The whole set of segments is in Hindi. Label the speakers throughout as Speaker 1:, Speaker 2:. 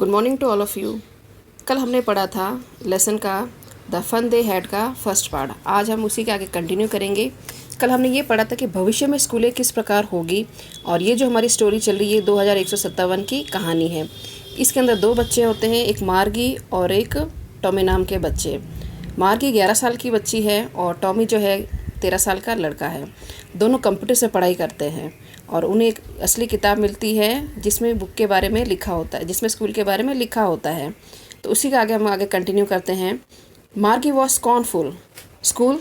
Speaker 1: Good morning to all of you. कल हमने पढ़ा था लेसन का द फन दे हैड का फर्स्ट पार्ट। आज हम उसी के आगे कंटिन्यू करेंगे। कल हमने ये पढ़ा था कि भविष्य में स्कूलें किस प्रकार होगी, और ये जो हमारी स्टोरी चल रही है 2157 की कहानी है। इसके अंदर दो बच्चे होते हैं, एक मार्गी और एक टॉमी नाम के बच्चे। मार्गी 11 साल की बच्ची है और टॉमी जो है 13 साल का लड़का है। दोनों कंप्यूटर से पढ़ाई करते हैं और उन्हें एक असली किताब मिलती है जिसमें बुक के बारे में लिखा होता है, जिसमें स्कूल के बारे में लिखा होता है। तो उसी का आगे हम आगे कंटिन्यू करते हैं। Margie was scornful school,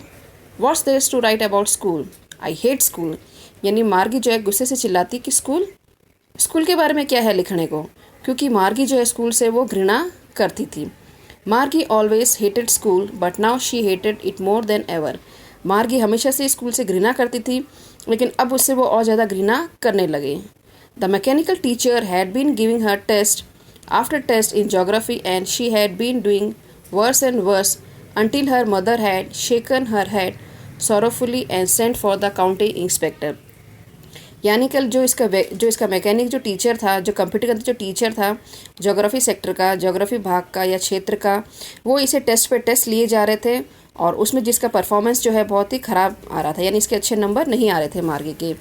Speaker 1: what's there to write about school, I hate school. यानी मार्गी जो है गुस्से से चिल्लाती कि स्कूल के बारे में क्या है लिखने को, क्योंकि मार्गी जो है स्कूल से वो घृणा करती थी। मार्गी always hated school but now she hated it more than ever. मार्गी हमेशा से स्कूल से घृणा करती थी, लेकिन अब उससे वो और ज़्यादा घृणा करने लगे। The mechanical teacher had been giving her test after test in geography and she had been doing worse and worse until her mother had shaken her head sorrowfully and sent for the county inspector। यानी कल जो इसका मैकेनिक जो टीचर था, जो कंप्यूटर का जो टीचर था ज्योग्राफी सेक्टर का, ज्योग्राफी भाग का या क्षेत्र का, वो इसे टेस्ट पे टेस्ट लिए जा रहे थे और उसमें जिसका परफॉर्मेंस जो है बहुत ही ख़राब आ रहा था, यानी इसके अच्छे नंबर नहीं आ रहे थे मार्गी के।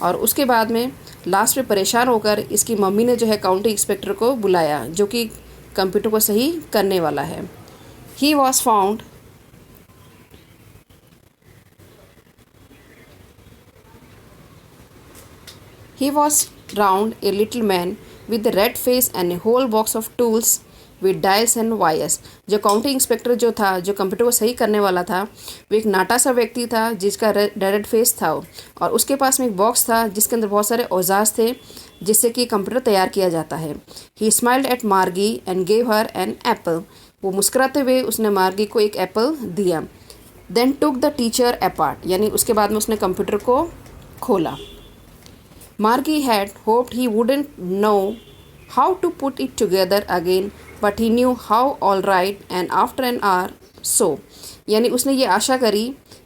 Speaker 1: और उसके बाद में लास्ट में परेशान होकर इसकी मम्मी ने जो है काउंटी इंस्पेक्टर को बुलाया, जो कि कंप्यूटर को सही करने वाला है। He was found He was round, a little man with a red face and a whole box of tools with dials and wires। जो काउंटी इंस्पेक्टर जो था, जो कंप्यूटर को सही करने वाला था, वो एक नाटा सा व्यक्ति था जिसका रेड फेस था और उसके पास में एक बॉक्स था जिसके अंदर बहुत सारे औजार थे जिससे कि कंप्यूटर तैयार किया जाता है। He smiled at Margie and gave her an apple. वो मुस्कुराते हुए उसने मार्गी को एक एप्पल दिया। Then took the teacher apart, यानी उसके बाद में उसने कंप्यूटर को खोला। Margie had hoped he wouldn't know how to put it together again, but he knew how all right, and after an hour so। यानी उसने ये आशा करी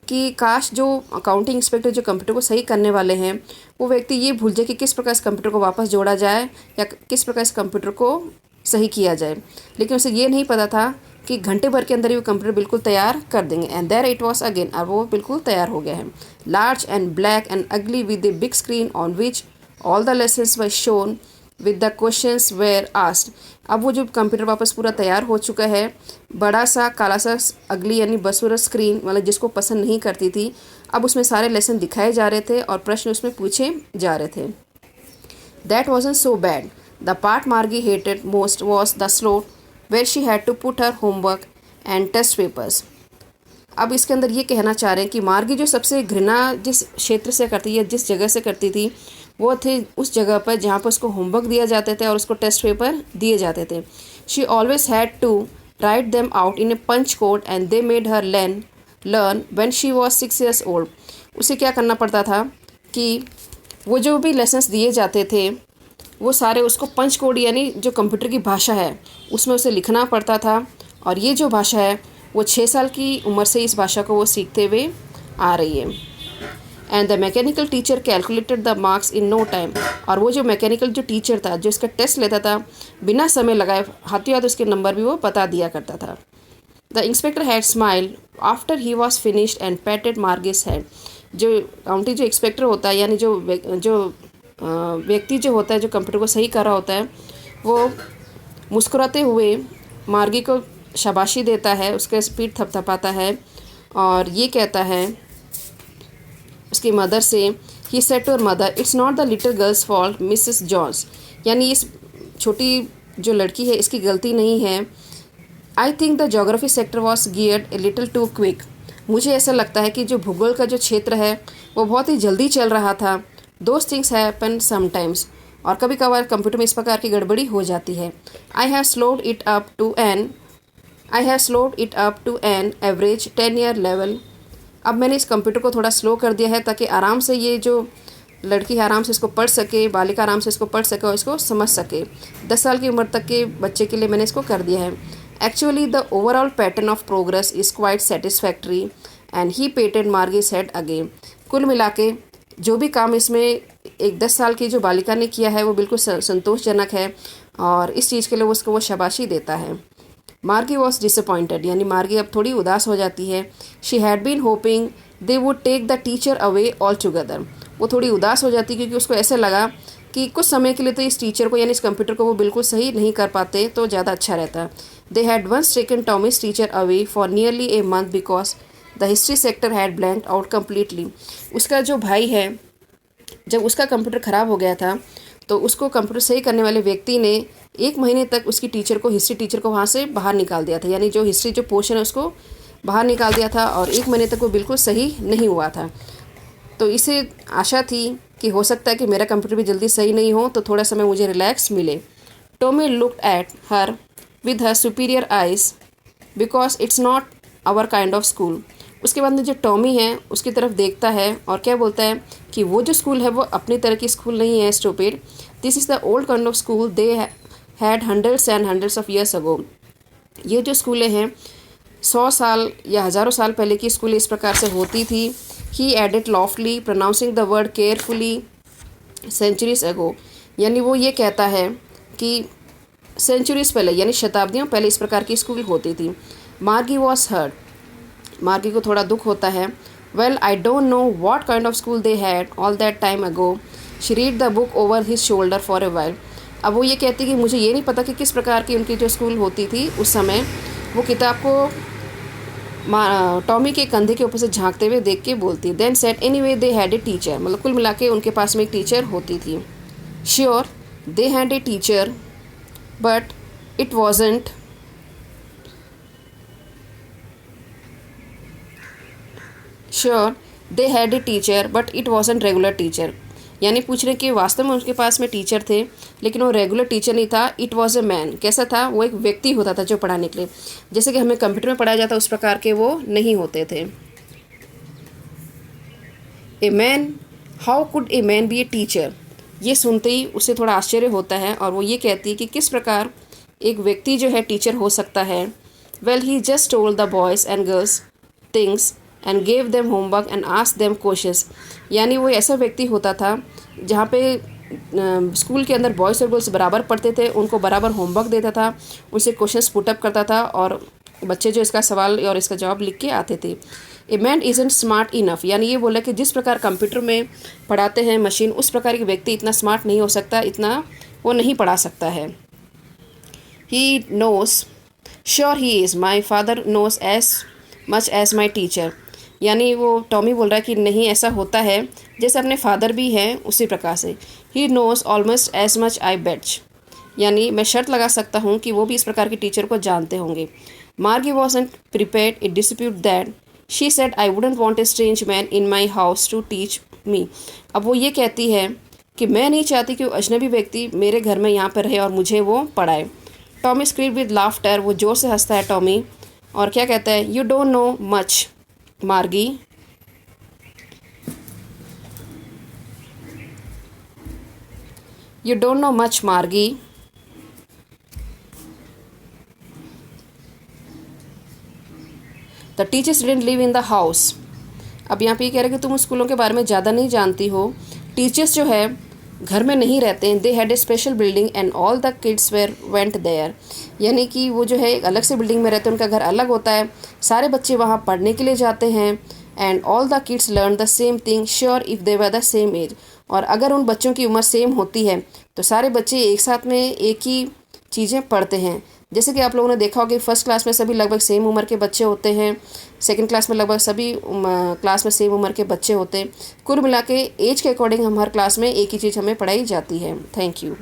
Speaker 1: कि काश जो अकाउंटिंग इंस्पेक्टर जो कंप्यूटर को सही करने वाले हैं वो व्यक्ति ये भूल जाए कि किस प्रकार इस कंप्यूटर को वापस जोड़ा जाए या किस प्रकार इस कंप्यूटर को सही किया जाए। लेकिन उसे ये नहीं पता था कि घंटे भर के अंदर ही वो कंप्यूटर बिल्कुल तैयार कर देंगे। And there it was again, अब वो बिल्कुल तैयार हो गया है। Large and black and ugly with a big screen on which all the lessons were shown with the questions were asked. अब वो जो कंप्यूटर वापस पूरा तैयार हो चुका है, बड़ा सा काला सा अगली यानी बसुरा स्क्रीन वाला जिसको पसंद नहीं करती थी, अब उसमें सारे लेसन दिखाए जा रहे थे और प्रश्न उसमें पूछे जा रहे थे। That wasn't so bad. The part Margie hated most was the slot where she had to put her homework and test papers. अब इसके अंदर ये कहना चाह रहे हैं कि मार्गी जो सबसे घृणा जिस क्षेत्र से करती है, जिस जगह से करती थी, वो थे उस जगह पर जहाँ पर उसको होमवर्क दिया जाते थे और उसको टेस्ट पेपर दिए जाते थे। She always had to write them out in a punch code and they made her learn when she was 6 years old. उसे क्या करना पड़ता था कि वो जो भी लेसन्स दिए जाते थे वो सारे उसको पंच कोड यानी जो कंप्यूटर की भाषा है उसमें उसे लिखना पड़ता था। और ये जो भाषा है वो 6 साल की उम्र से इस भाषा को वो सीखते हुए आ रही है। And the mechanical teacher calculated the marks in no time. और वो जो मैकेनिकल जो टीचर था, जो इसका टेस्ट लेता था, बिना समय लगाए हाथों हाथ उसके नंबर भी वो बता दिया करता था। The inspector had smiled after he was finished and पैटेड मार्गिस head. जो काउंटी जो इंस्पेक्टर होता है, यानी जो व्यक्ति जो होता है जो कंप्यूटर को सही कर रहा होता है, वो मुस्कुराते हुए मार्गी को शाबाशी देता है, उसके पीठ थपथपाता है और ये कहता है उसकी मदर से, he said to her mother, it's not the little girl's fault Mrs Jones. यानी इस छोटी जो लड़की है इसकी गलती नहीं है। I think the geography sector was geared a little too quick. मुझे ऐसा लगता है कि जो भूगोल का जो क्षेत्र है वो बहुत ही जल्दी चल रहा था। Those things happen sometimes. और कभी कभार कंप्यूटर में इस प्रकार की गड़बड़ी हो जाती है। I have slowed it up to an average 10 year level. अब मैंने इस कंप्यूटर को थोड़ा स्लो कर दिया है ताकि आराम से ये जो लड़की है आराम से इसको पढ़ सके, बालिका आराम से इसको पढ़ सके और इसको समझ सके। 10 साल की उम्र तक के बच्चे के लिए मैंने इसको कर दिया है। Actually the overall pattern of progress is quite satisfactory and he patted Margie's head again. कुल मिला के जो भी काम इसमें एक 10 साल की जो बालिका ने किया है वो बिल्कुल संतोषजनक है और इस चीज़ के लिए उसको वो शाबाशी देता है। मार्गी वॉज डिसअपॉइंटेड, यानी मार्गी अब थोड़ी उदास हो जाती है। She had been hoping they would take the teacher away altogether. वो थोड़ी उदास हो जाती क्योंकि उसको ऐसे लगा कि कुछ समय के लिए तो इस टीचर को यानी इस कंप्यूटर को वो बिल्कुल सही नहीं कर पाते तो ज़्यादा अच्छा रहता। They had once taken Tommy's teacher away for nearly a month because the history sector had blanked out completely. उसका जो भाई है, जब उसका कंप्यूटर ख़राब हो गया था तो उसको कंप्यूटर सही करने वाले व्यक्ति ने 1 महीने तक उसकी टीचर को, हिस्ट्री टीचर को वहाँ से बाहर निकाल दिया था, यानी जो हिस्ट्री जो पोर्शन है उसको बाहर निकाल दिया था और 1 महीने तक वो बिल्कुल सही नहीं हुआ था। तो इसे आशा थी कि हो सकता है कि मेरा कंप्यूटर भी जल्दी सही नहीं हो तो थोड़ा समय मुझे रिलैक्स मिले। Tommy looked at her with her superior eyes because it's not our kind of school. उसके बाद में जो टॉमी है उसकी तरफ देखता है और क्या बोलता है कि वो जो स्कूल है वो अपनी तरह की स्कूल नहीं है, stupid. This is the old kind of school they had hundreds and hundreds of years ago. ये जो स्कूलें हैं 100 साल या हज़ारों साल पहले की स्कूल इस प्रकार से होती थी। He added loftily pronouncing the word carefully centuries ago, यानी वो ये कहता है कि सेंचुरीज पहले यानी शताब्दियों पहले इस प्रकार की स्कूल होती थी। मार्गी वॉज हर्ट, मार्गी को थोड़ा दुख होता है। Well I don't know what kind of school they had all that time ago. She read the book over his shoulder for a while. अब वो ये कहती कि मुझे ये नहीं पता कि किस प्रकार की उनकी जो स्कूल होती थी उस समय। वो किताब को टॉमी के कंधे के ऊपर से झांकते हुए देख के बोलती है। Then said anyway they had a teacher, मतलब कुल मिला के उनके पास में एक टीचर होती थी। Sure they had a teacher but it wasn't sure they had a teacher but it wasn't regular teacher, यानी पूछ रहे कि वास्तव में उनके पास में टीचर थे लेकिन वो रेगुलर टीचर नहीं था। इट वॉज ए मैन, कैसा था, वो एक व्यक्ति होता था जो पढ़ाने के लिए, जैसे कि हमें कंप्यूटर में पढ़ाया जाता उस प्रकार के वो नहीं होते थे। A man, how could a man B a teacher, ये सुनते ही उसे थोड़ा आश्चर्य होता है और वो ये कहती है कि किस प्रकार एक व्यक्ति जो है टीचर हो सकता है। Well he just told the boys and girls things and gave them homework and asked them questions, यानी वो ऐसा व्यक्ति होता था जहाँ पे स्कूल के अंदर बॉयज़ और गर्ल्स बराबर पढ़ते थे, उनको बराबर होमवर्क देता था, उनसे क्वेश्चंस पुटअप करता था और बच्चे जो इसका सवाल और इसका जवाब लिख के आते थे। A man isn't smart enough, यानी ये बोला कि जिस प्रकार कंप्यूटर में पढ़ाते हैं मशीन उस प्रकार के व्यक्ति इतना स्मार्ट नहीं हो सकता, इतना वो नहीं पढ़ा सकता है। He knows, sure he is, my father knows as much as my teacher, यानी वो टॉमी बोल रहा है कि नहीं ऐसा होता है जैसे अपने फादर भी हैं उसी प्रकार से। He knows almost as much I bet, यानी मैं शर्त लगा सकता हूँ कि वो भी इस प्रकार के टीचर को जानते होंगे। Margie wasn't prepared it dispute that she said I wouldn't want a strange man in my house to teach me. अब वो ये कहती है कि मैं नहीं चाहती कि वो अजनबी व्यक्ति मेरे घर में यहाँ पर रहे और मुझे वो पढ़ाए। टॉमी स्क्रीड विद लाफ्टर, वो जोर से हंसता है टॉमी और क्या कहता है, यू डोंट नो मच मार्गी, you don't know much Margie, the teachers didn't live in the house। अब यहाँ पे ये कह रहे हैं कि तुम स्कूलों के बारे में ज़्यादा नहीं जानती हो, टीचर्स जो है घर में नहीं रहते हैं। They had a special building and all the kids were went there, यानी कि वो जो है एक अलग से बिल्डिंग में रहते हैं, उनका घर अलग होता है, सारे बच्चे वहाँ पढ़ने के लिए जाते हैं। And all the kids learn the same thing sure if they were the same age, और अगर उन बच्चों की उम्र सेम होती है तो सारे बच्चे एक साथ में एक ही चीज़ें पढ़ते हैं। जैसे कि आप लोगों ने देखा होगा कि फर्स्ट क्लास में सभी लगभग सेम उम्र के बच्चे होते हैं, सेकंड क्लास में लगभग सभी क्लास में सेम उम्र के बच्चे होते हैं। कुल मिला के एज के अकॉर्डिंग हम हर क्लास में एक ही चीज़ हमें पढ़ाई जाती है। Thank you.